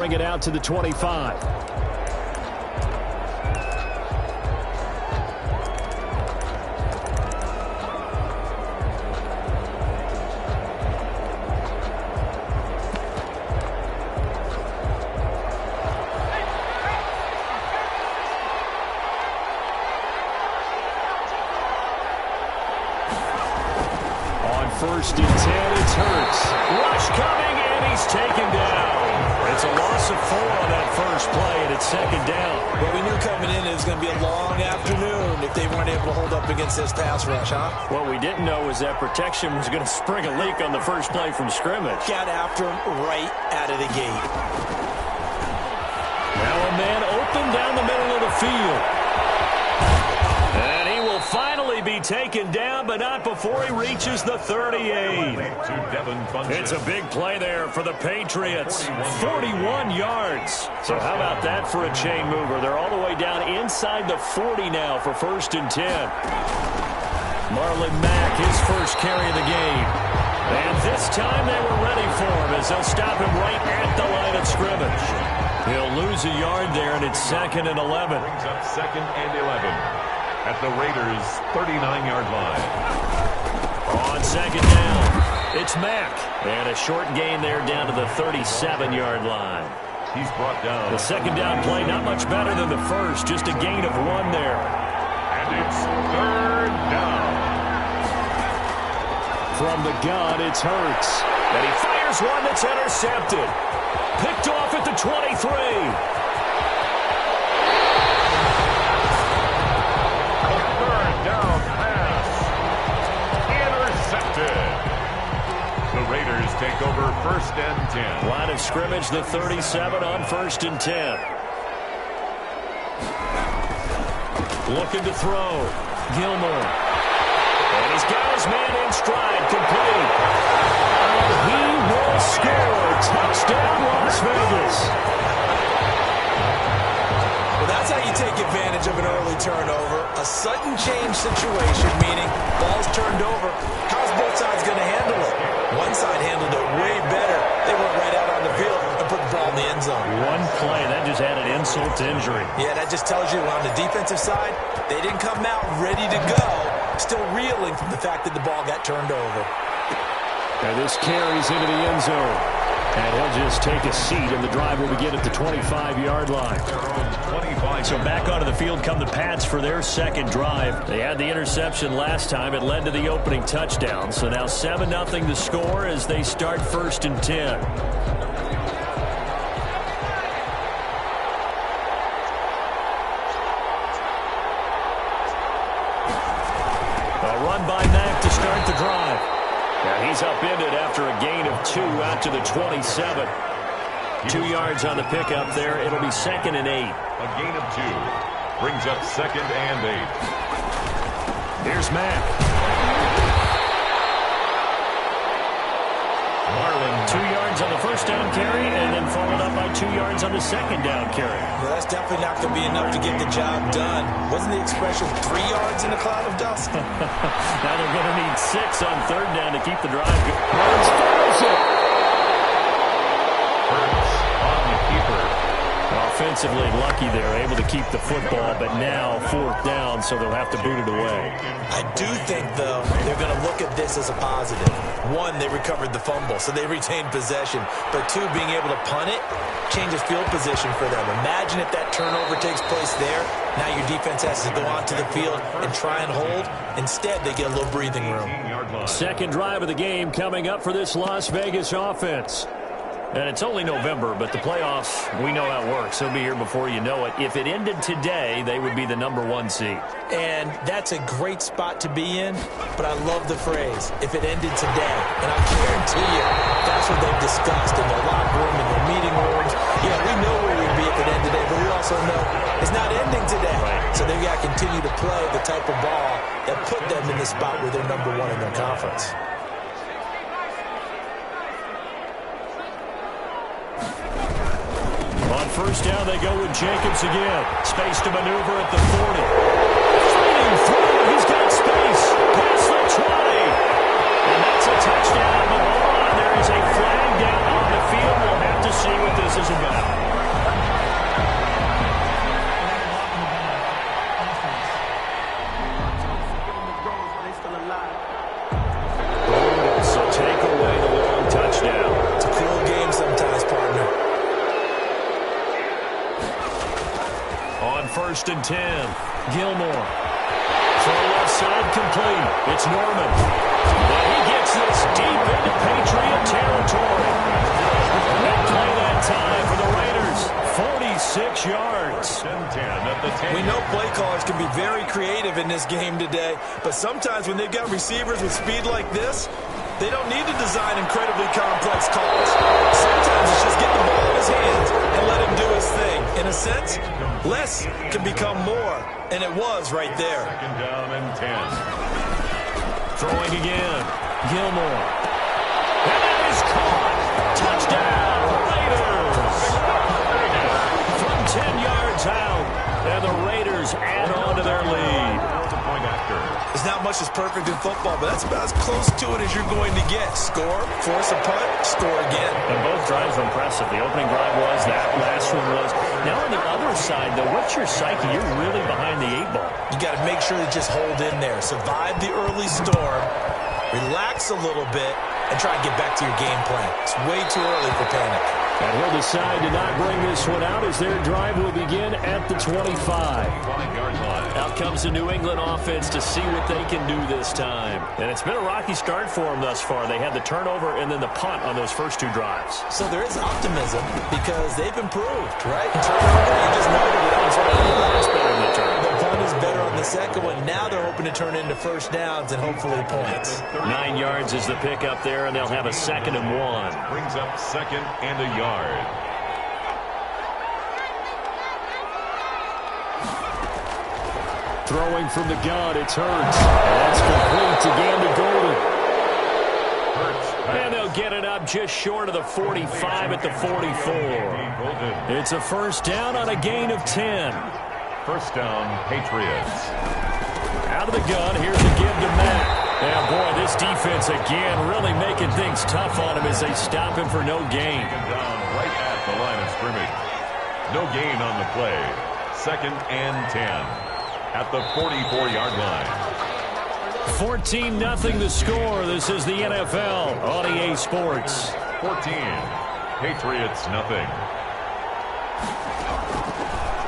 Bring it out to the 25. First and 10, it's Hurts. Rush coming, and he's taken down. It's a loss of 4 on that first play, and it's second down. Well, we knew coming in it was going to be a long afternoon if they weren't able to hold up against this pass rush, huh? What we didn't know was that protection was going to spring a leak on the first play from scrimmage. Got after him right out of the gate. Now a man open down the middle of the field. And he will finally be taken down, but not before he reaches the 38. It's a big play there for the Patriots. 41 yards. So how about that for a chain mover? They're all the way down inside the 40 now for first and 10. Marlon Mack, his first carry of the game. And this time they were ready for him as they'll stop him right at the line of scrimmage. He'll lose a yard there, and it's second and 11. Brings up second and 11. At the Raiders' 39-yard line. On second down, it's Mack. And a short gain there down to the 37-yard line. He's brought down. The second down play not much better than the first, just a gain of 1 there. And it's third down. From the gun, it's Hurts. And he fires one that's intercepted. Picked off at the 23. The Raiders take over first and 10. Line of scrimmage, the 37 on first and 10. Looking to throw. Gilmore. And he's got his man in stride, complete. And he will score. Touchdown, Las Vegas. Well, that's how you take advantage of an early turnover. A sudden change situation, meaning ball's turned over. How's both sides going to handle it? One side handled it way better. They went right out on the field and put the ball in the end zone. One play, that just added insult to injury. Yeah, that just tells you on the defensive side, they didn't come out ready to go, still reeling from the fact that the ball got turned over. Now this carries into the end zone. And he'll just take a seat, and the drive will begin at the 25-yard line. So back onto the field come the Pats for their second drive. They had the interception last time. It led to the opening touchdown. So now 7-0 to score as they start first and 10. A run by Mack to start the drive. Now he's upended after a gain of 2 out to the 27. 2 yards on the pickup there. It'll be second and 8. A gain of 2 brings up second and 8. Here's Mack. Marlon. 2 yards on the first down carry, and then followed up by 2 yards on the second down carry. Well, that's definitely not going to be enough to get the job done. Wasn't the expression 3 yards in a cloud of dust? Now they're going to need 6 on third down to keep the drive going. Hurts fires it. Hurts on the keeper. Offensively lucky they're able to keep the football, but now fourth down, so they'll have to boot it away. I do think, though, they're going to look at this as a positive. 1, they recovered the fumble, so they retained possession. But 2, being able to punt it changes field position for them. Imagine if that turnover takes place there. Now your defense has to go onto the field and try and hold. Instead, they get a little breathing room. Second drive of the game coming up for this Las Vegas offense. And it's only November, but the playoffs, we know how it works. They'll be here before you know it. If it ended today, they would be the #1 seed. And that's a great spot to be in, but I love the phrase, if it ended today. And I guarantee you, that's what they've discussed in their locker room, in their meeting rooms. Yeah, we know where we'd be if it ended today, but we also know it's not ending today. Right. So they've got to continue to play the type of ball that put them in the spot where they're #1 in their conference. On first down, they go with Jacobs again. Space to maneuver at the 40. Fighting through. He's got space. Past the 20. And that's a touchdown. But hold on, there is a flag down on the field. We'll have to see what this tosses it back. So take away the long touchdown. It's a cool game sometimes, partner. On 1st and 10, Gilmore. Throw left side complete. It's Norman. And he gets this deep into Patriot territory. Big play that time for the Raiders. 46 yards. We know play callers can be very creative in this game today, but sometimes when they've got receivers with speed like this, they don't need to design incredibly complex calls. Sometimes it's just get the ball in his hands and let him do his thing. In a sense, less can become more, and it was right there. 2nd down and 10. Throwing again. Gilmore. And that is caught. Touchdown, Raiders. From 10 yards out, and the Raiders add on to their lead. There's not much that's perfect in football, but that's about as close to it as you're going to get. Score, force a punt, score again. And both drives were impressive. The opening drive was, that last one was. Now on the other side, though, what's your psyche? You're really behind the 8 ball. You got to make sure to just hold in there. Survive the early storm, relax a little bit, and try and get back to your game plan. It's way too early for panic. And he'll decide to not bring this one out as their drive will begin at the 25. Out comes the New England offense to see what they can do this time. And it's been a rocky start for them thus far. They had the turnover and then the punt on those first 2 drives. So there is optimism because they've improved, right? Turnover, you just know that It's better than the turnover. the punt is better on the second one. Now they're hoping to turn into first downs and hopefully points. 9 yards is the pick up there, and they'll have a 2nd and 1. Brings up 2nd and a yard. Throwing from the gun, it's Hurts. That's complete again to Golden. And they'll get it up just short of the 45 at the 44. It's a 1st down on a gain of 10. 1st down, Patriots. Out of the gun, here's a give to Matt. And boy, this defense again really making things tough on him as they stop him for no gain. Down right at the line of scrimmage. No gain on the play. 2nd and 10 at the 44-yard line. 14-0 the score. This is the NFL on EA Sports. 14. Patriots nothing.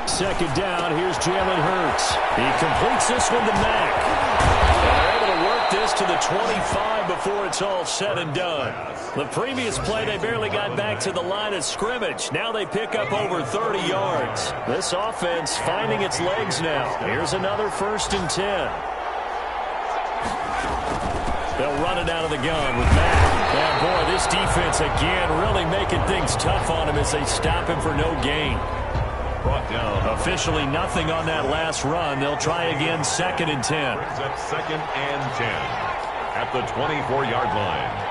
2nd down. Here's Jalen Hurts. He completes this one to Mack. And they're able to work this to the 25 before it's all said and done. The previous play, they barely got back to the line of scrimmage. Now they pick up over 30 yards. This offense finding its legs now. Here's another 1st and 10. They'll run it out of the gun with Mack. And boy, this defense again really making things tough on him as they stop him for no gain. Brought down. Officially nothing on that last run. They'll try again 2nd and 10. Brings up 2nd and 10 at the 24-yard line.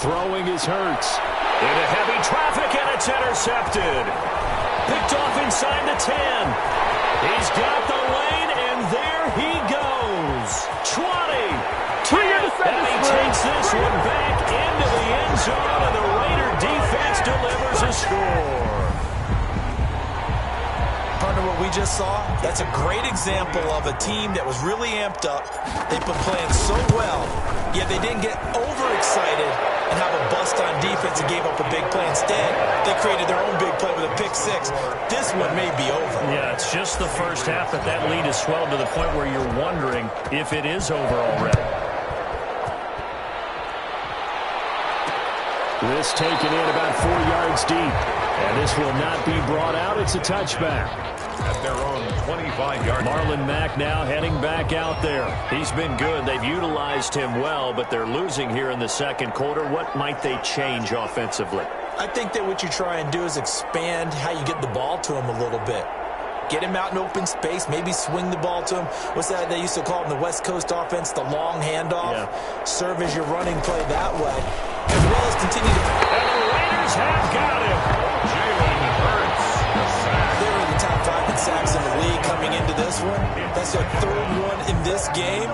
Throwing is Hurts. Into heavy traffic, and it's intercepted. Picked off inside the 10. He's got the lane, and there he goes. 20. And he takes this one back into the end zone, and the Raider defense delivers a score. Partner, what we just saw, that's a great example of a team that was really amped up. They've been playing so well, yet they didn't get overexcited and have a bust on defense and gave up a big play. Instead, they created their own big play with a pick 6. This one may be over. Yeah, it's just the first half, but that lead has swelled to the point where you're wondering if it is over already. This taken in about 4 yards deep. And this will not be brought out. It's a touchback. At their own 25-yard line. Marlon Mack now heading back out there. He's been good. They've utilized him well, but they're losing here in the 2nd quarter. What might they change offensively? I think that what you try and do is expand how you get the ball to him a little bit. Get him out in open space, maybe swing the ball to him. What's that they used to call it in the West Coast offense, the long handoff? Yeah. Serve as your running play that way, as well as continue to... And the Raiders have got him. Jalen Hurts. They're in the top 5 in sacks in the league coming into this one. That's their third one in this game.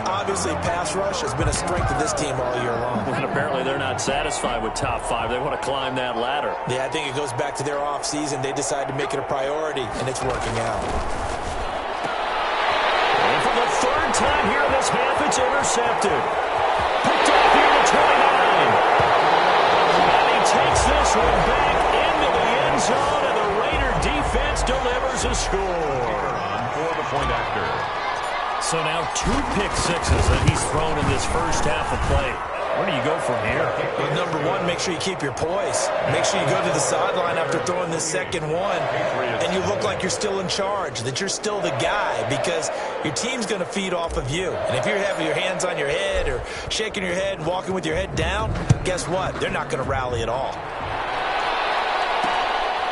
Obviously, pass rush has been a strength of this team all year long. And apparently they're not satisfied with top 5. They want to climb that ladder. Yeah, I think it goes back to their offseason. They decided to make it a priority, and it's working out. And for the third time here in this half, it's intercepted. Picked off here to 29. And he takes this one back into the end zone, and the Raider defense delivers a score. For the point after. So now 2 pick sixes that he's thrown in this first half of play. Where do you go from here? Well, number one, make sure you keep your poise. Make sure you go to the sideline after throwing this second one, and you look like you're still in charge, that you're still the guy, because your team's going to feed off of you. And if you're having your hands on your head or shaking your head and walking with your head down, guess what? They're not going to rally at all.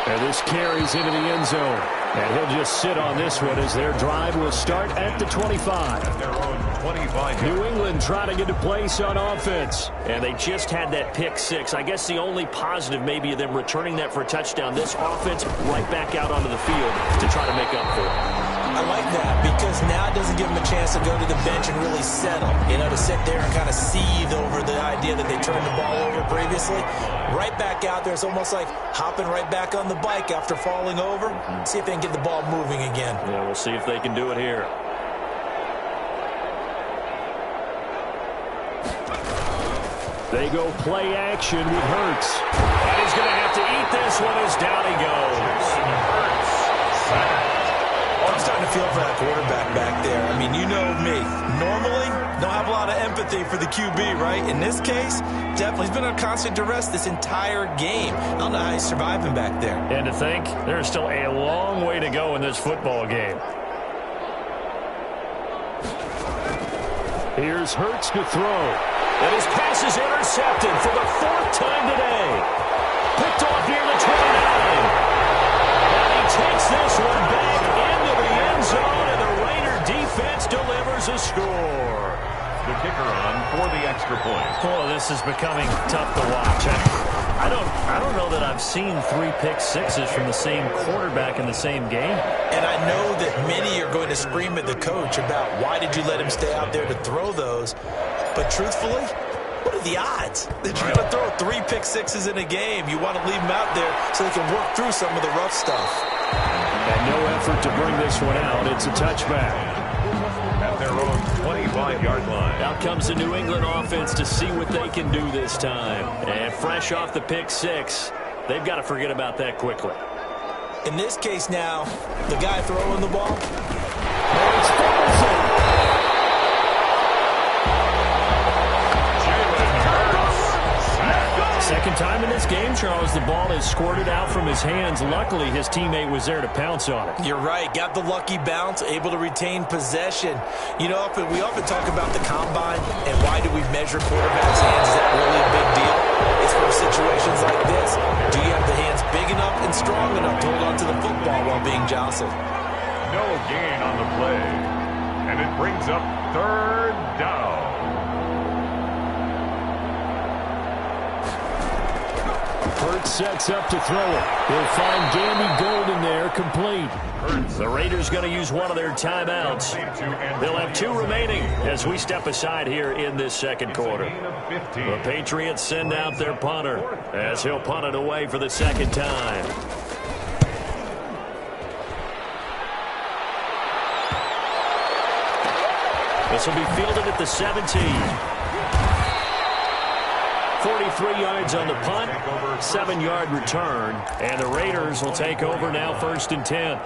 And this carries into the end zone. And he'll just sit on this one as their drive will start at the 25. At their own 25. New England trying to get a place on offense. And they just had that pick 6. I guess the only positive maybe of them returning that for a touchdown. This offense right back out onto the field to try to make up for it. I like that because now it doesn't give them a chance to go to the bench and really settle. You know, to sit there and kind of seethe over the idea that they turned the ball over previously. Right back out there. It's almost like hopping right back on the bike after falling over. See if they can get the ball moving again. Yeah, we'll see if they can do it here. They go play action with Hurts. And he's going to have to eat this one as down he goes. I'm starting to feel for that quarterback back there. I mean, you know me. Normally, don't have a lot of empathy for the QB, right? In this case, definitely. He's been on constant duress this entire game. I don't know how he's surviving back there. And to think, there's still a long way to go in this football game. Here's Hurts to throw. And his pass is intercepted for the 4th time today. Picked off near the 29. And he takes this one back into the end zone, and the Raider defense delivers a score. The kicker on for the extra point. Oh, this is becoming tough to watch. I don't know that I've seen 3 pick sixes from the same quarterback in the same game. And I know that many are going to scream at the coach about why did you let him stay out there to throw those. But truthfully, what are the odds that you're going to throw 3 pick sixes in a game? You want to leave them out there so they can work through some of the rough stuff. And no effort to bring this one out. It's a touchback. At their own 25-yard line. Out comes the New England offense to see what they can do this time. And fresh off the pick 6, they've got to forget about that quickly. In this case now, the guy throwing the ball. Second time in this game, Charles, the ball is squirted out from his hands. Luckily, his teammate was there to pounce on it. You're right. Got the lucky bounce, able to retain possession. You know, we often talk about the combine and why do we measure quarterbacks' hands. Is that really a big deal? It's for situations like this. Do you have the hands big enough and strong enough to hold on to the football while being jostled? No gain on the play. And it brings up 3rd down. Hurts sets up to throw it. He'll find Gandy Golden there, complete. The Raiders going to use one of their timeouts. They'll have 2 remaining as we step aside here in this second quarter. The Patriots send out their punter as he'll punt it away for the second time. This will be fielded at the 17. 43 yards on the punt, 7-yard return, and the Raiders will take over now 1st and 10.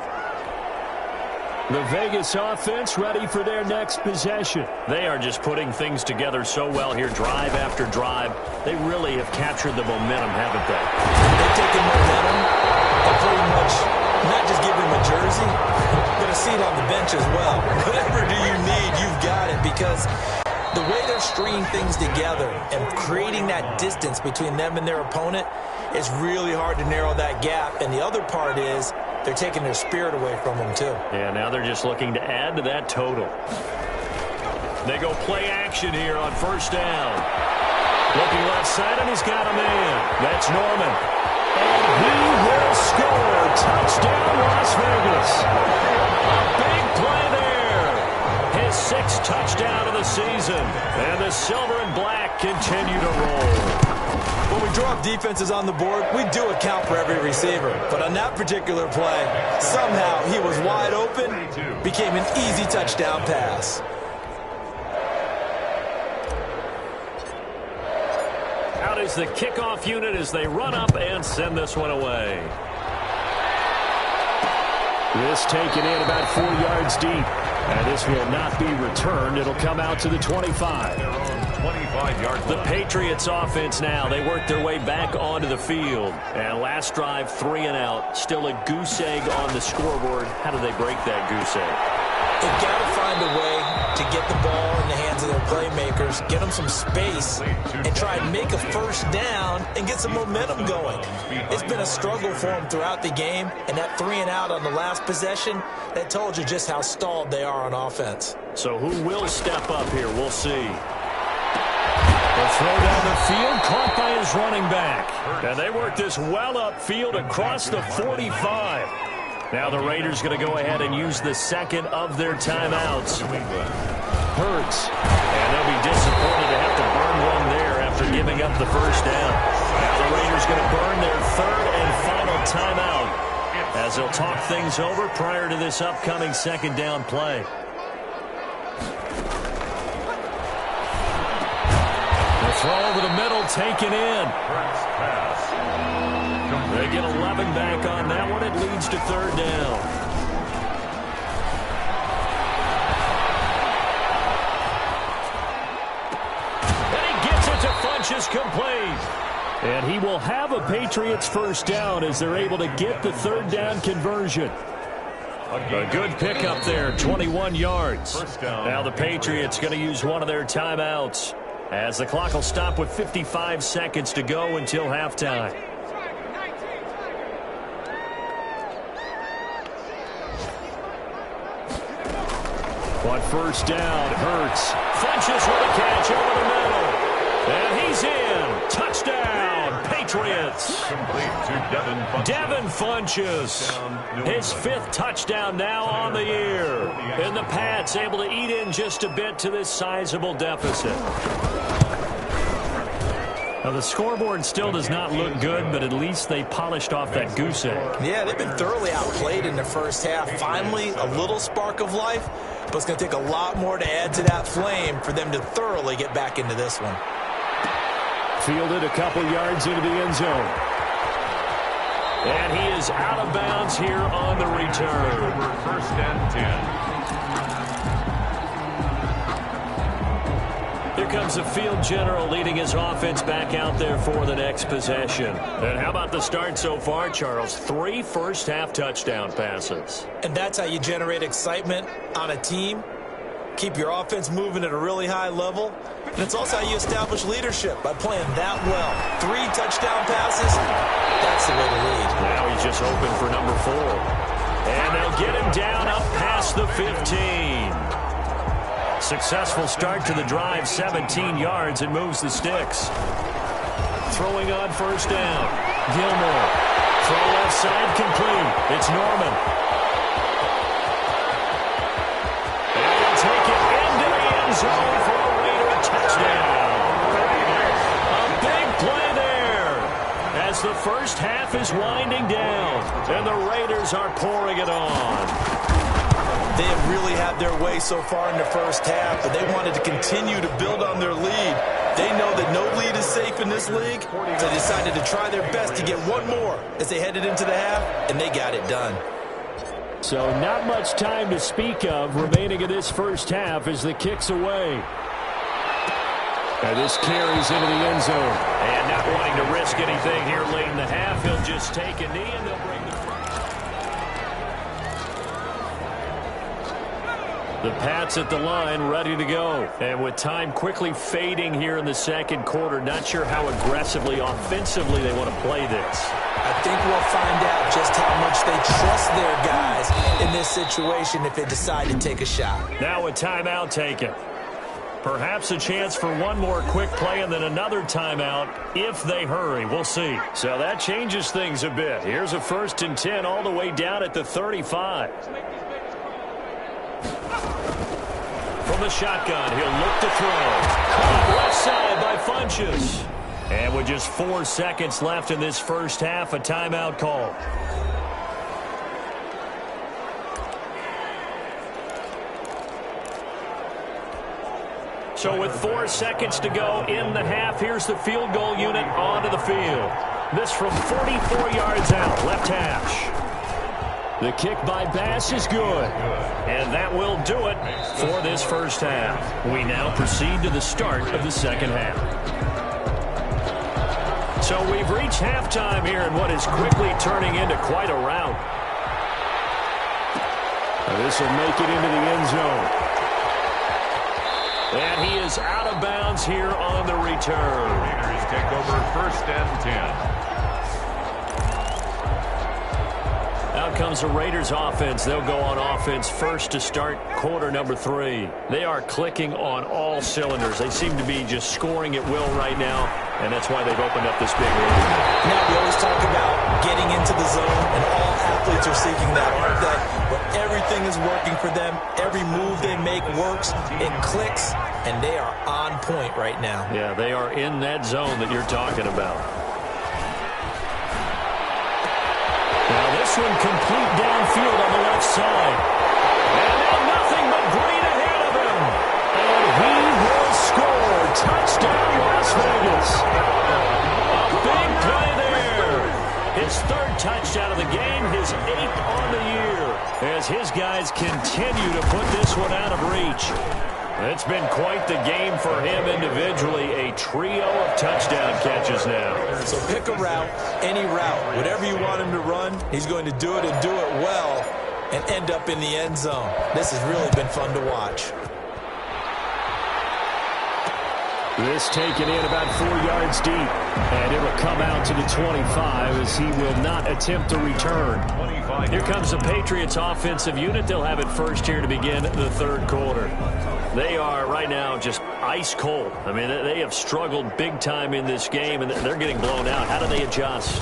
The Vegas offense ready for their next possession. They are just putting things together so well here, drive after drive. They really have captured the momentum, haven't they? They've taken momentum and pretty much not just give him a jersey, but a seat on the bench as well. Whatever do you need, you've got it, because the way they're stringing things together and creating that distance between them and their opponent is really hard to narrow that gap. And the other part is they're taking their spirit away from them, too. Yeah, now they're just looking to add to that total. They go play action here on 1st down. Looking left side, and he's got a man. That's Norman. And he will score. Touchdown, Las Vegas. A big play there. His 6th touchdown of the season. And the silver and black continue to roll. When we draw up defenses on the board, we do account for every receiver. But on that particular play, somehow he was wide open, became an easy touchdown pass. Out is the kickoff unit as they run up and send this one away. This taken in about 4 yards deep. And this will not be returned. It'll come out to the 25. 25-yard The Patriots offense now. They work their way back onto the field. And last drive, 3 and out. Still a goose egg on the scoreboard. How do they break that goose egg? They've got to find a way to get the ball in the hands of their playmakers, get them some space, and try and make a first down and get some momentum going. It's been a struggle for them throughout the game, and that 3 and out on the last possession, that told you just how stalled they are on offense. So who will step up here? We'll see. The throw down the field, caught by his running back. And they work this well upfield across the 45. Now the Raiders going to go ahead and use the second of their timeouts. Hurts. And they'll be disappointed to have to burn one there after giving up the first down. Now the Raiders going to burn their 3rd and final timeout as they'll talk things over prior to this upcoming 2nd down play. The throw over the middle taken in. They get 11 back on that one. It leads to 3rd down. And he gets it to Funchess complete. And he will have a Patriots first down as they're able to get the 3rd down conversion. A good pickup there, 21 yards. Now the Patriots going to use one of their timeouts as the clock will stop with 55 seconds to go until halftime. On first down, Hurts. Funchess with a catch over the middle. And he's in. Touchdown, Patriots. Devin Funchess. His 5th touchdown now on the year. And the Pats able to eat in just a bit to this sizable deficit. Now, the scoreboard still does not look good, but at least they polished off that goose egg. Yeah, they've been thoroughly outplayed in the first half. Finally, a little spark of life, but it's going to take a lot more to add to that flame for them to thoroughly get back into this one. Fielded a couple yards into the end zone. And he is out of bounds here on the return. 1st and 10. Here comes the field general leading his offense back out there for the next possession. And how about the start so far, Charles? 3 first-half touchdown passes. And that's how you generate excitement on a team. Keep your offense moving at a really high level. And it's also how you establish leadership by playing that well. 3 touchdown passes, that's the way to lead. Now he's just open for number 4. And they'll get him down up past the 15. Successful start to the drive, 17 yards, and moves the sticks. Throwing on first down. Gilmore. Throw left side complete. It's Norman. And he'll take it into the end zone for a Raider touchdown. A big play there as the first half is winding down, and the Raiders are pouring it on. They have really had their way so far in the first half, but they wanted to continue to build on their lead. They know that no lead is safe in this league, so they decided to try their best to get one more as they headed into the half, and they got it done. So not much time to speak of remaining in this first half as the kick's away. And this carries into the end zone. And not wanting to risk anything here late in the half, he'll just take a knee and they'll bring the... The Pats at the line, ready to go. And with time quickly fading here in the second quarter, not sure how aggressively, offensively they want to play this. I think we'll find out just how much they trust their guys in this situation if they decide to take a shot. Now a timeout taken. Perhaps a chance for one more quick play and then another timeout if they hurry. We'll see. So that changes things a bit. Here's a 1st and 10 all the way down at the 35. From the shotgun, he'll look to throw. Left side by Funchess. And with just 4 seconds left in this first half, a timeout call. So with 4 seconds to go in the half, here's the field goal unit onto the field. This from 44 yards out, left hash. The kick by Bass is good. And that will do it for this first half. We now proceed to the start of the second half. So we've reached halftime here in what is quickly turning into quite a rout. This will make it into the end zone. And he is out of bounds here on the return. Raiders take over 1st and 10. Out comes the Raiders offense. They'll go on offense first to start quarter number 3. They are clicking on all cylinders. They seem to be just scoring at will right now, and that's why they've opened up this big lead. Now, we always talk about getting into the zone, and all athletes are seeking that, aren't they? But everything is working for them. Every move they make works. It clicks, and they are on point right now. Yeah, they are in that zone that you're talking about. Now this one complete downfield on the left side. And now nothing but green ahead of him. And he will score. Touchdown, Las Vegas. A big play there. His 3rd touchdown of the game, his 8th on the year. As his guys continue to put this one out of reach. It's been quite the game for him individually. A trio of touchdown catches now. So pick a route, any route. Whatever you want him to run, he's going to do it and do it well and end up in the end zone. This has really been fun to watch. This taken in about 4 yards deep. And it will come out to the 25 as he will not attempt to return. Here comes the Patriots offensive unit. They'll have it first here to begin the 3rd quarter. They are right now just ice cold. I mean, they have struggled big time in this game, and they're getting blown out. How do they adjust?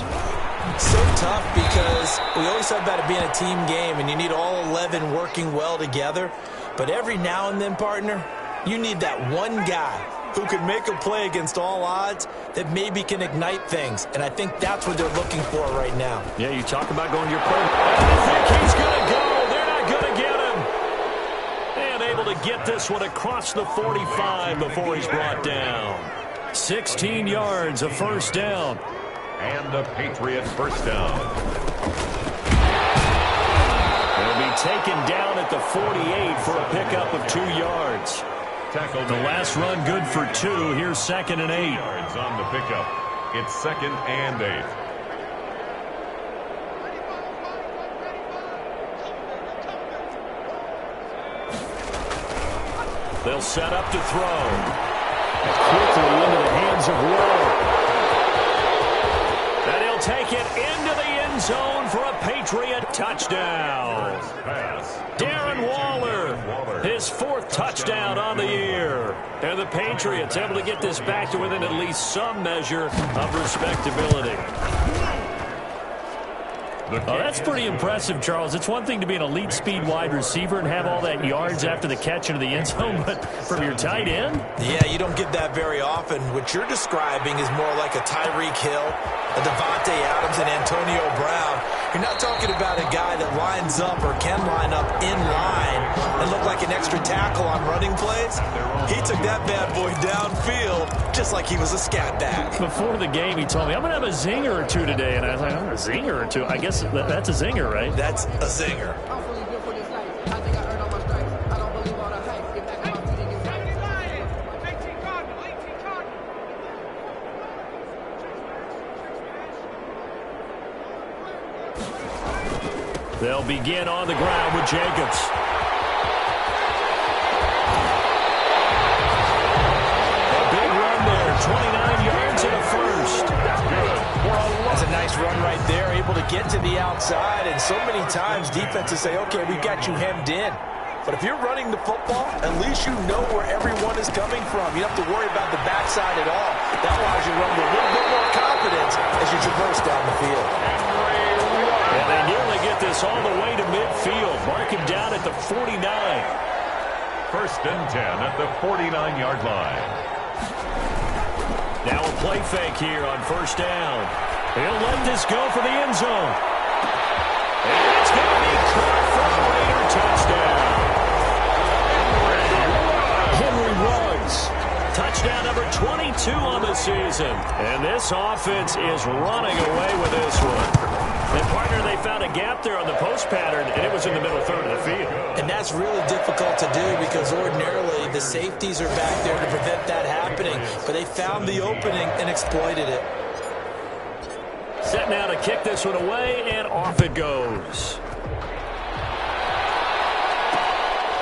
So tough because we always talk about it being a team game, and you need all 11 working well together. But every now and then, partner, you need that one guy who can make a play against all odds that maybe can ignite things. And I think that's what they're looking for right now. Yeah, you talk about going to your play. I think he's going to go. They're not going to get him. And able to get this one across the 45 before he's brought down. 16 yards, a first down. And a Patriot first down. He'll be taken down at the 48 for a pickup of 2 yards. Tackle the last run good for 2. Here's 2nd and 8. Yards on the pickup. It's 2nd and 8. They'll set up to throw. Quickly into the hands of Ward. And he'll take it into the end zone for a Patriot touchdown. Darren Waller, his 4th touchdown on the year. And the Patriots able to get this back to within at least some measure of respectability. Oh, that's pretty impressive, Charles. It's one thing to be an elite speed wide receiver and have all that yards after the catch into the end zone, but from your tight end? Yeah, you don't get that very often. What you're describing is more like a Tyreek Hill, a Devontae Adams, and Antonio Brown. You're not talking about a guy that lines up or can line up in line and look like an extra tackle on running plays. He took that bad boy downfield just like he was a scat back. Before the game, he told me, I'm going to have a zinger or 2 today. And I was like, oh, a zinger or 2? I guess that's a zinger, right? That's a zinger. They'll begin on the ground with Jacobs. A big run there, 29 yards and a first. That's a nice run right there, able to get to the outside, and so many times defenses say, okay, we've got you hemmed in. But if you're running the football, at least you know where everyone is coming from. You don't have to worry about the backside at all. That allows you to run with a little bit more confidence as you traverse down the field. And they nearly get this all the way to midfield. Mark him down at the 49. First and 10 at the 49-yard line. Now a play fake here on first down. He'll let this go for the end zone. And it's going to be caught for a Raider touchdown. Henry Ruggs. Touchdown number 22 on the season. And this offense is running away with this one. And partner, they found a gap there on the post pattern, and it was in the middle third of the field. And that's really difficult to do because ordinarily the safeties are back there to prevent that happening. But they found the opening and exploited it. Set now to kick this one away, and off it goes.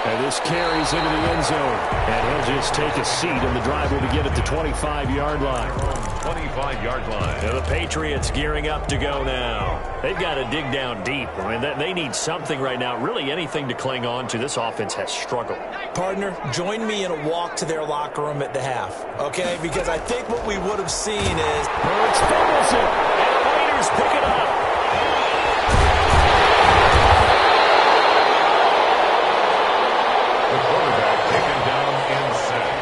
And this carries into the end zone. And he'll just take a seat, and the drive will begin at the 25-yard line. 25-yard line. Now the Patriots gearing up to go now. They've got to dig down deep. I mean, they need something right now, really anything to cling on to. This offense has struggled. Partner, join me in a walk to their locker room at the half, okay? Because I think what we would have seen is... Hurts fumbles it, and the Raiders pick it up. The quarterback taken down in sack.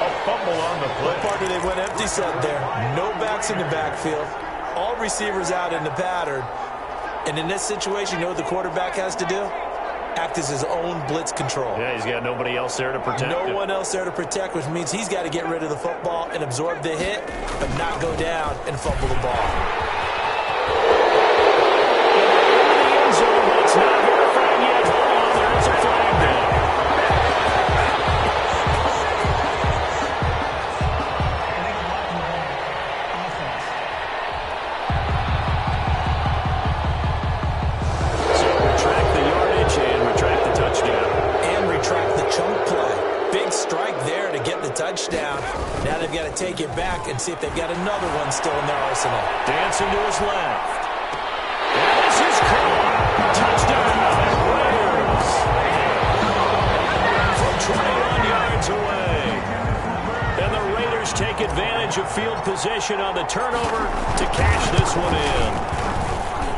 A fumble on the play. Partner, they went empty set there. No backs in the backfield. All receivers out in the pattern. And in this situation, you know what the quarterback has to do? Act as his own blitz control. Yeah, he's got nobody else there to protect him. No one else there to protect, which means he's got to get rid of the football and absorb the hit, but not go down and fumble the ball. In the end zone, but it's not verified yet. Hold on, there is a flag down. Touchdown. Now they've got to take it back and see if they've got another one still in their arsenal. Dancing to his left. And this is caught. Touchdown, Raiders. From 21 yards away. And the Raiders take advantage of field position on the turnover to cash this one in.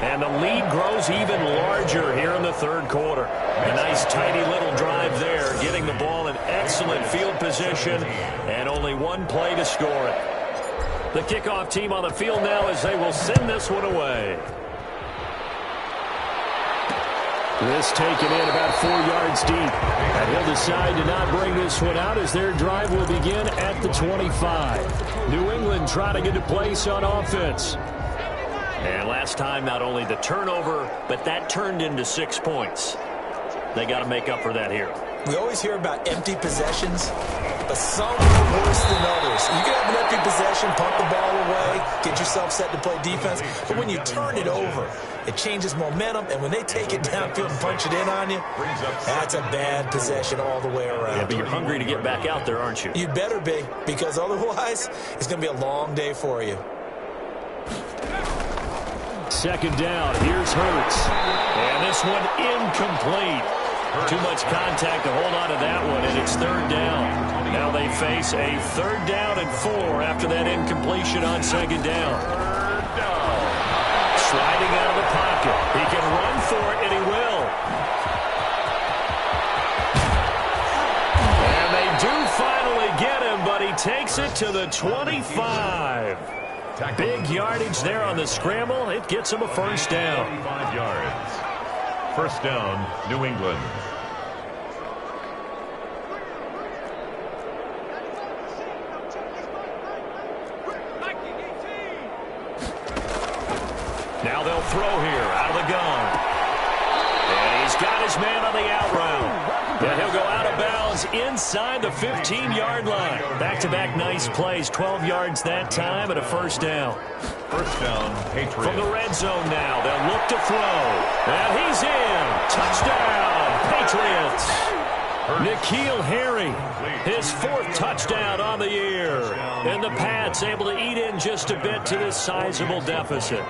And the lead grows even larger here in the third quarter. A nice, tidy little drive there, getting the ball in excellent field position, and only one play to score it. The kickoff team on the field now as they will send this one away. This taken in about 4 yards deep. And he'll decide to not bring this one out as their drive will begin at the 25. New England trying to get a place on offense. And last time, not only the turnover, but that turned into 6 points. They got to make up for that here. We always hear about empty possessions, but some are worse than others. You can have an empty possession, punt the ball away, get yourself set to play defense, but when you turn it over, it changes momentum, and when they take it downfield and punch it in on you, that's a bad possession all the way around. Yeah, but you're hungry to get back out there, aren't you? You'd better be, because otherwise, it's going to be a long day for you. Second down, here's Hurts. And this one incomplete. Too much contact to hold on to that one, and it's third down. Now they face a third down and 4 after that incompletion on second down. Sliding out of the pocket. He can run for it, and he will. And they do finally get him, but he takes it to the 25. Big yardage there on the scramble. It gets him a first down. 25 yards. First down, New England. Now they'll throw here out of the gun. And he's got his man on the out route. And he'll go out of bounds inside the 15-yard line. Back-to-back nice plays. 12 yards that time and a first down. First down, Patriots. From the red zone now, they'll look to throw. And he's in. Touchdown, Patriots. N'Keal Harry, his 4th touchdown on the year. And the Pats able to eat in just a bit to this sizable deficit.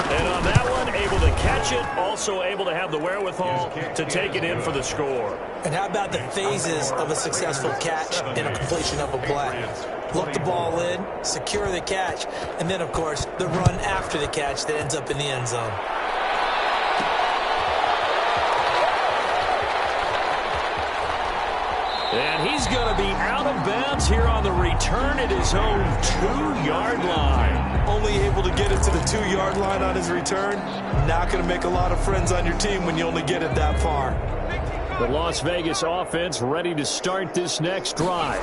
And on that one, able to catch it, also able to have the wherewithal to take it in for the score. And how about the phases of a successful catch and a completion of a play? Look the ball in, secure the catch, and then, of course, the run after the catch that ends up in the end zone. And he's going to be out of bounds here on the return at his own 2-yard line. Only able to get it to the 2-yard line on his return. Not going to make a lot of friends on your team when you only get it that far. The Las Vegas offense ready to start this next drive.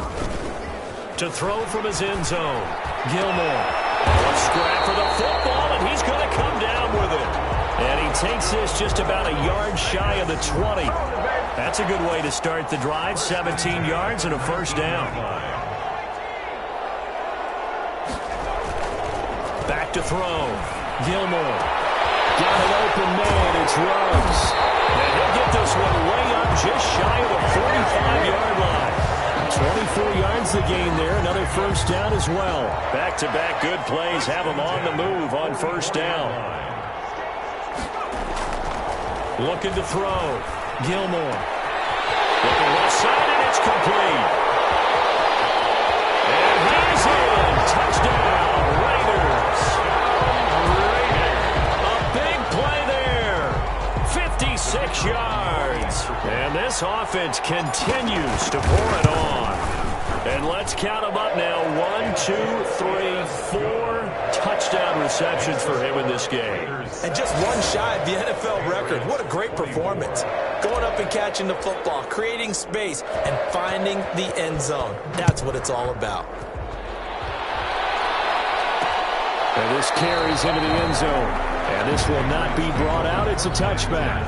To throw from his end zone, Gilmore. A scrap for the football, and he's going to come down with it. And he takes this just about a yard shy of the 20. That's a good way to start the drive. 17 yards and a first down. Back to throw. Gilmore. Got an open man. It's Ruggs. And he'll get this one way up just shy of the 45-yard line. 24 yards the gain there. Another first down as well. Back-to-back good plays have him on the move on first down. Looking to throw. Gilmore. Looking left side, and it's complete. And he's in. Touchdown, Raiders. A big play there. 56 yards. And this offense continues to pour it on. And let's count them up now. 1, 2, 3, 4 touchdown receptions for him in this game. And just one shy of the NFL record. What a great performance. Going up and catching the football, creating space, and finding the end zone. That's what it's all about. And this carries into the end zone. And this will not be brought out. It's a touchback.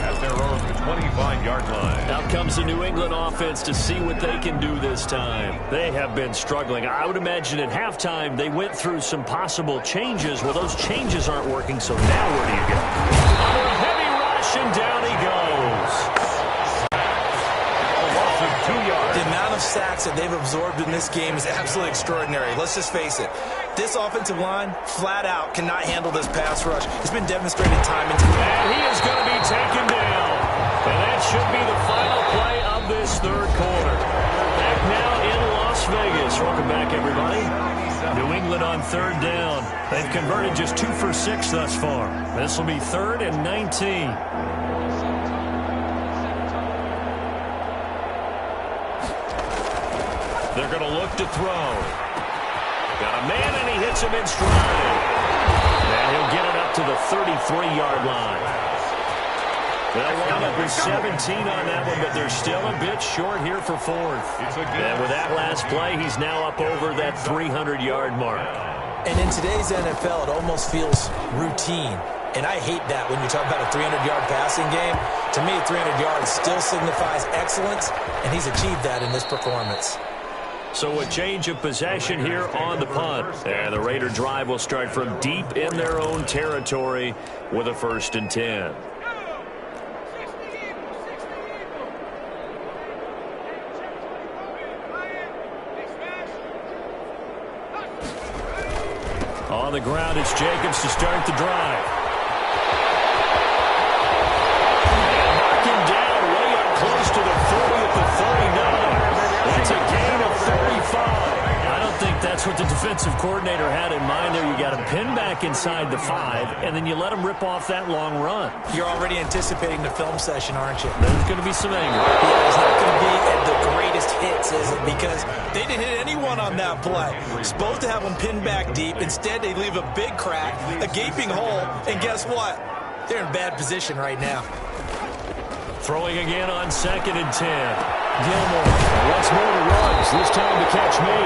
At their own 25-yard line. Out comes the New England offense to see what they can do this time. They have been struggling. I would imagine at halftime they went through some possible changes. Well, those changes aren't working, so now where do you go? Under a heavy rush, and down he goes. A loss of 2 yards. The amount of sacks that they've absorbed in this game is absolutely extraordinary. Let's just face it. This offensive line, flat out, cannot handle this pass rush. It's been demonstrated time and time. And he is going to be taken down. And that should be the final play of this third quarter. Back now in Las Vegas. Welcome back, everybody. New England on third down. They've converted just 2 for 6 thus far. This will be 3rd and 19. They're going to look to throw. Got a man, and he hits him in stride. And he'll get it up to the 33-yard line. They'll line up with 17 on that one, but they're still a bit short here for 4th. And with that last play, he's now up over that 300-yard mark. And in today's NFL, it almost feels routine. And I hate that when you talk about a 300-yard passing game. To me, 300 yards still signifies excellence, and he's achieved that in this performance. So a change of possession here on the punt. And the Raider drive will start from deep in their own territory with a 1st and 10. On the ground, it's Jacobs to start the drive. And marking down way up close to the 40 at the 39. It's a gain of 35. I don't think that's what the defensive coordinator had in mind there. You got him pinned back inside the 5, and then you let him rip off that long run. You're already anticipating the film session, aren't you? There's going to be some anger. Yeah, it's not going to be at the greatest hits, is it? Because they didn't hit anyone on that play. Supposed to have them pinned back deep. Instead, they leave a big crack, a gaping hole, and guess what? They're in bad position right now. Throwing again on 2nd and 10. Gilmore once more to Ruggs. This time to catch me.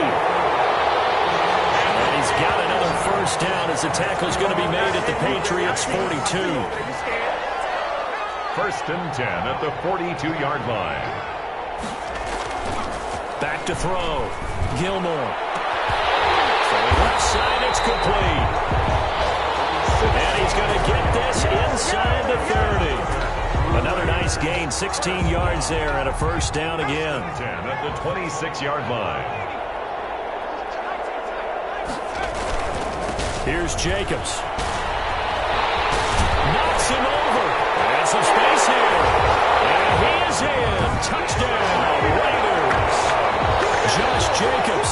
And he's got another first down as the tackle's going to be made at the Patriots' 42. 1st and 10 at the 42-yard line. Back to throw. Gilmore. Throwing left side, it's complete. And he's going to get this inside the 30. Another nice gain, 16 yards there, and a first down again. 10 at the 26-yard line. Here's Jacobs. Looks him over. And some space here. And he is in. Touchdown, Raiders. Josh Jacobs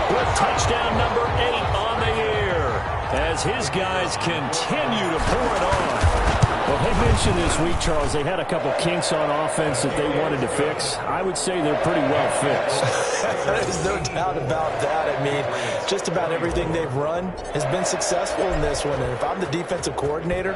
with touchdown number 8 on the year as his guys continue to pour it on. Well, they mentioned this week, Charles, they had a couple kinks on offense that they wanted to fix. I would say they're pretty well fixed. There's no doubt about that. I mean, just about everything they've run has been successful in this one. And if I'm the defensive coordinator,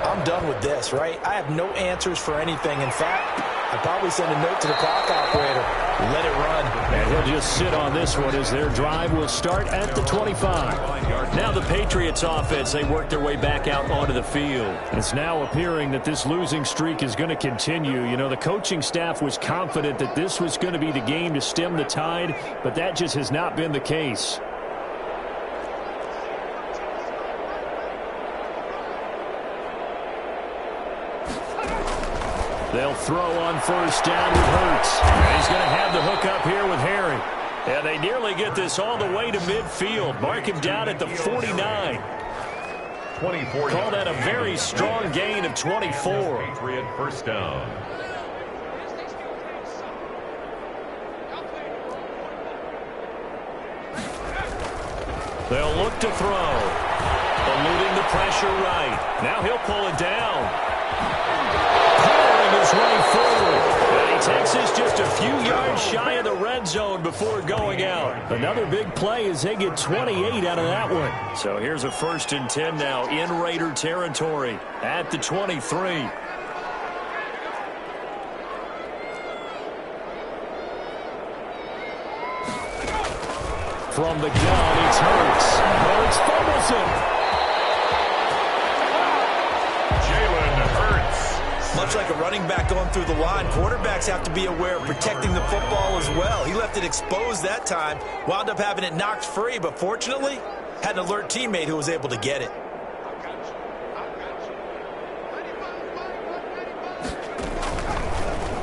I'm done with this, right? I have no answers for anything. In fact, I'd probably send a note to the clock operator. Let it run. And he'll just sit on this one as their drive will start at the 25. Now the Patriots offense, they work their way back out onto the field. It's now appearing that this losing streak is going to continue. You know, the coaching staff was confident that this was going to be the game to stem the tide, but that just has not been the case. They'll throw on first down with Hurts. And he's going to have the hook up here with Harry. And they nearly get this all the way to midfield. Mark him down at the 49. 24. Call that a very strong gain of 24. Patriot first down. They'll look to throw. Eluding the pressure right. Now he'll pull it down. His way forward. And he takes this just a few yards shy of the red zone before going out. Another big play as they get 28 out of that one. So here's a 1st and 10 now in Raider territory at the 23. From the gun, it's Hurts. Hurts fumbles it. Much like a running back going through the line, quarterbacks have to be aware of protecting the football as well. He left it exposed that time, wound up having it knocked free, but fortunately, had an alert teammate who was able to get it.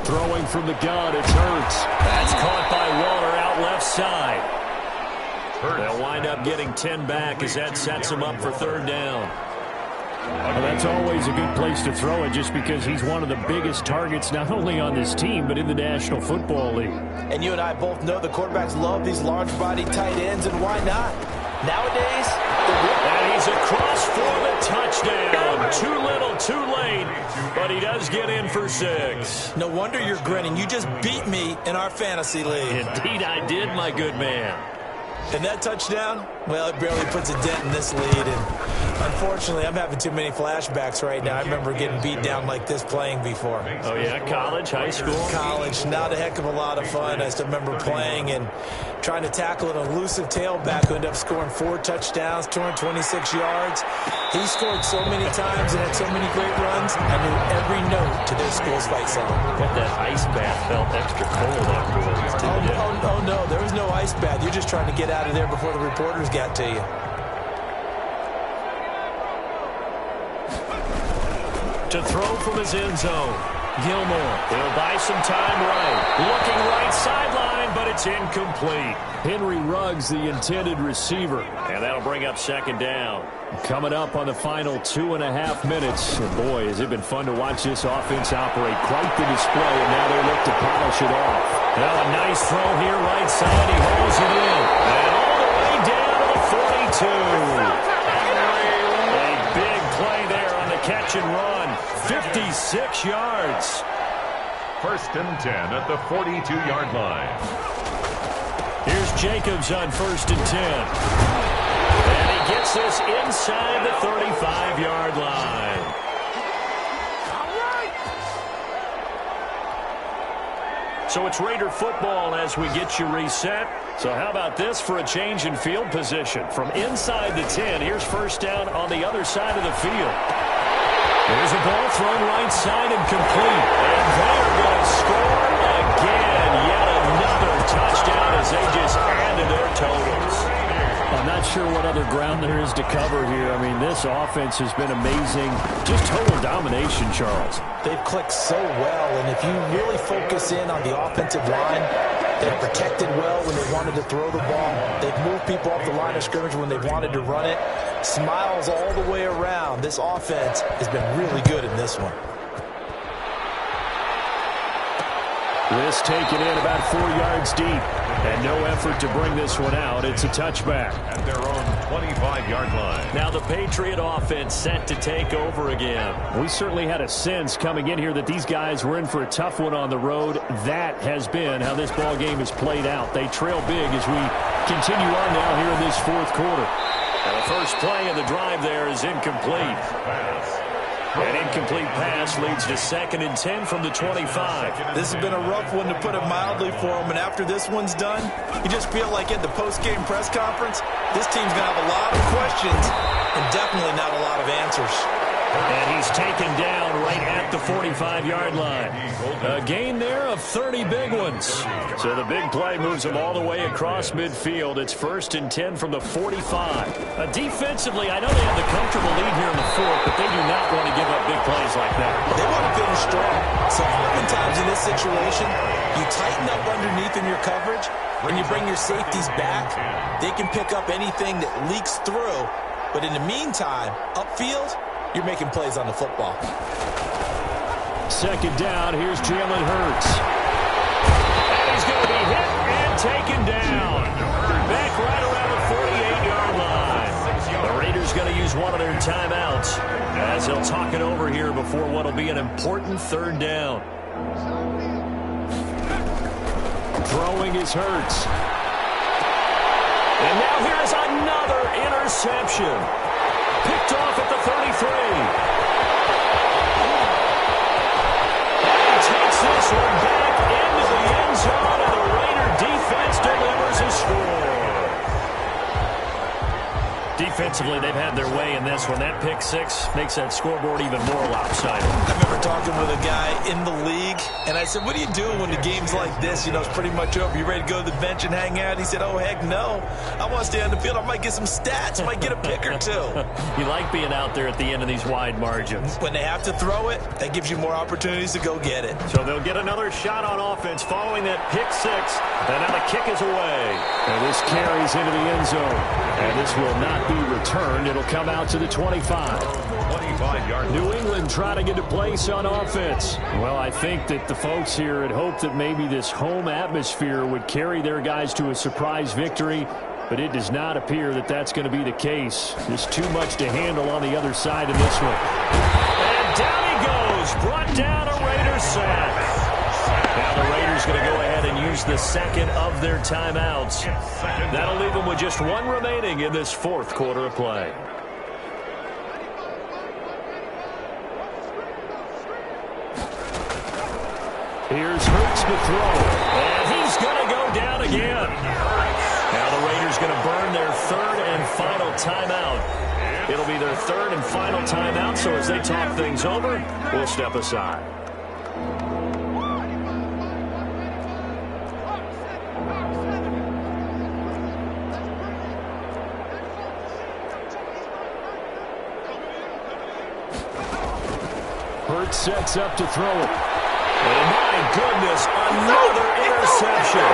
Throwing from the gun, it's Hurts. That's caught by Waller out left side. They'll wind up getting 10 back as that sets him up for 3rd down. Well, that's always a good place to throw it just because he's one of the biggest targets not only on this team but in the National Football League. And you and I both know the quarterbacks love these large-body tight ends, and why not? Nowadays, and he's across for the touchdown. Too little, too late, but he does get in for 6. No wonder you're grinning. You just beat me in our fantasy league. Indeed I did, my good man. And that touchdown, well, it barely puts a dent in this lead. And unfortunately, I'm having too many flashbacks right now. I remember getting beat down like this playing before. Oh, yeah? College, high school? College. Not a heck of a lot of fun. I still remember playing and trying to tackle an elusive tailback who ended up scoring 4 touchdowns, 226 yards. He scored so many times and had so many great runs. I knew every note to their school's fight song. Bet that ice bath felt extra cold afterwards, didn't it? Oh, no. There was no ice bath. You're just trying to get out of there before the reporters got to you. To throw from his end zone. Gilmore. He'll buy some time right. Looking right sideline, but it's incomplete. Henry Ruggs, the intended receiver. And that'll bring up 2nd down. Coming up on the final 2.5 minutes. And boy, has it been fun to watch this offense operate. Quite the display, and now they look to polish it off. Now a nice throw here, right side. He holds it in. And all the way down to the 42. A big play there on the catch and run. 56 yards. 1st and 10 at the 42-yard line. Here's Jacobs on 1st and 10. And he gets this inside the 35-yard line. So it's Raider football as we get you reset. So how about this for a change in field position? From inside the 10, here's 1st down on the other side of the field. There's a ball thrown right side and complete. And they're going to score again. Yet another touchdown as they just add to their totals. I'm not sure what other ground there is to cover here. I mean, this offense has been amazing. Just total domination, Charles. They've clicked so well, and if you really focus in on the offensive line, They've protected well when they wanted to throw the ball. They've moved people off the line of scrimmage when they've wanted to run it. Smiles all the way around. This offense has been really good in this one. This taken in about 4 yards deep. And no effort to bring this one out. It's a touchback. At their own 25-yard line. Now the Patriot offense set to take over again. We certainly had a sense coming in here that these guys were in for a tough one on the road. That has been how this ball game has played out. They trail big as we continue on now here in this fourth quarter. And the first play of the drive there is incomplete. An incomplete pass leads to 2nd and 10 from the 25. This has been a rough one, to put it mildly, for him. And after this one's done, you just feel like at the post-game press conference, this team's going to have a lot of questions and definitely not a lot of answers. And he's taken down right at the 45-yard line. A gain there of 30 big ones. So the big play moves them all the way across midfield. It's 1st and 10 from the 45. Defensively, I know they have the comfortable lead here in the fourth, but they do not want to give up big plays like that. They want to finish strong. So oftentimes in this situation, you tighten up underneath in your coverage, and you bring your safeties back. They can pick up anything that leaks through. But in the meantime, upfield, you're making plays on the football. 2nd down. Here's Jalen Hurts. And he's going to be hit and taken down. Back right around the 48-yard line. The Raiders going to use one of their timeouts as they'll talk it over here before what will be an important 3rd down. Throwing is Hurts. And now here's another interception. Picked off at the 33. And takes this one back into the end zone, and the Raider defense delivers a score. Defensively, they've had their way in this one. That pick six makes that scoreboard even more lopsided. I remember talking with a guy in the league, and I said, what do you do when the game's like this? You know, it's pretty much over. You ready to go to the bench and hang out? He said, oh, heck no. I want to stay on the field. I might get some stats. I might get a pick or two. You like being out there at the end of these wide margins. When they have to throw it, that gives you more opportunities to go get it. So they'll get another shot on offense following that pick six. And now the kick is away. And this carries into the end zone. And this will not be returned. It'll come out to the 25. 25-yard. New England trying to get a place on offense. Well, I think that the folks here had hoped that maybe this home atmosphere would carry their guys to a surprise victory, but it does not appear that that's going to be the case. There's too much to handle on the other side of this one. And down he goes. Brought down a Raiders sack. Now the Raiders going to go ahead and use the 2nd of their timeouts. That'll leave them with just one remaining in this fourth quarter of play. Here's Hurts to throw. And he's going to go down again. Now the Raiders going to burn their 3rd and final timeout. It'll be their 3rd and final timeout, so as they talk things over, we'll step aside. Hurts sets up to throw it. And my goodness, another interception.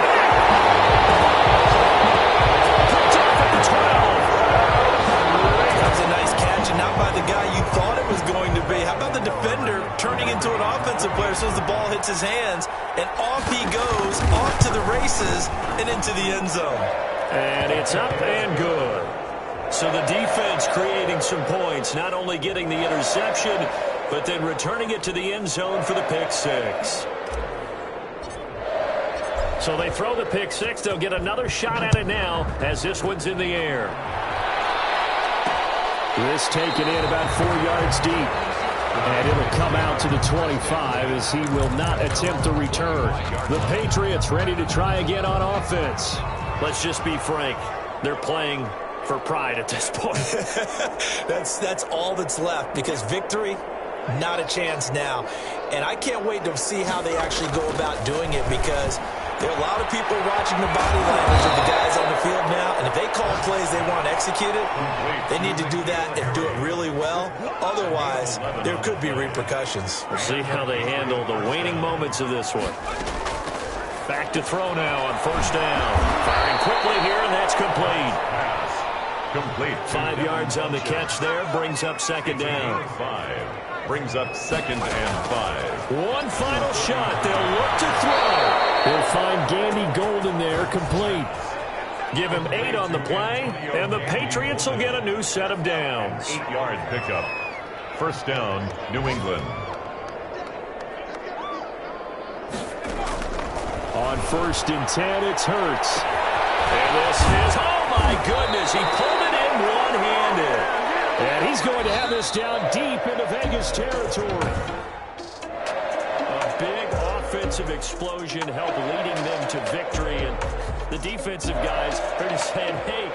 Picked off at the 12. That was a nice catch, and not by the guy you thought it was going to be. How about the defender turning into an offensive player as soon as the ball hits his hands, and off he goes, off to the races, and into the end zone. And it's up and good. So the defense creating some points, not only getting the interception, but then returning it to the end zone for the pick six. So they throw the pick six. They'll get another shot at it now as this one's in the air. This taken in about 4 yards deep. And it'll come out to the 25 as he will not attempt the return. The Patriots ready to try again on offense. Let's just be frank. They're playing for pride at this point. That's all that's left, because victory, not a chance now. And I can't wait to see how they actually go about doing it, because there are a lot of people watching the body language of the guys on the field now, and if they call plays they want executed, they need to do that and do it really well. Otherwise, there could be repercussions. We'll see how they handle the waning moments of this one. Back to throw now on first down. Firing quickly here, and that's complete. Pass. Complete. 5 yards on the catch there. Brings up second down. 5. Brings up 2nd and 5. One final shot. They'll look to throw. They'll find Gandy Golden there, complete. Give him 8 on the play, and the Patriots will get a new set of downs. 8-yard pickup. First down, New England. On 1st and 10, it's Hurts. And this is, oh my goodness, he pulled it in one-handed. And he's going to have this down deep into Vegas territory. A big offensive explosion helped leading them to victory, and the defensive guys are just saying, hey,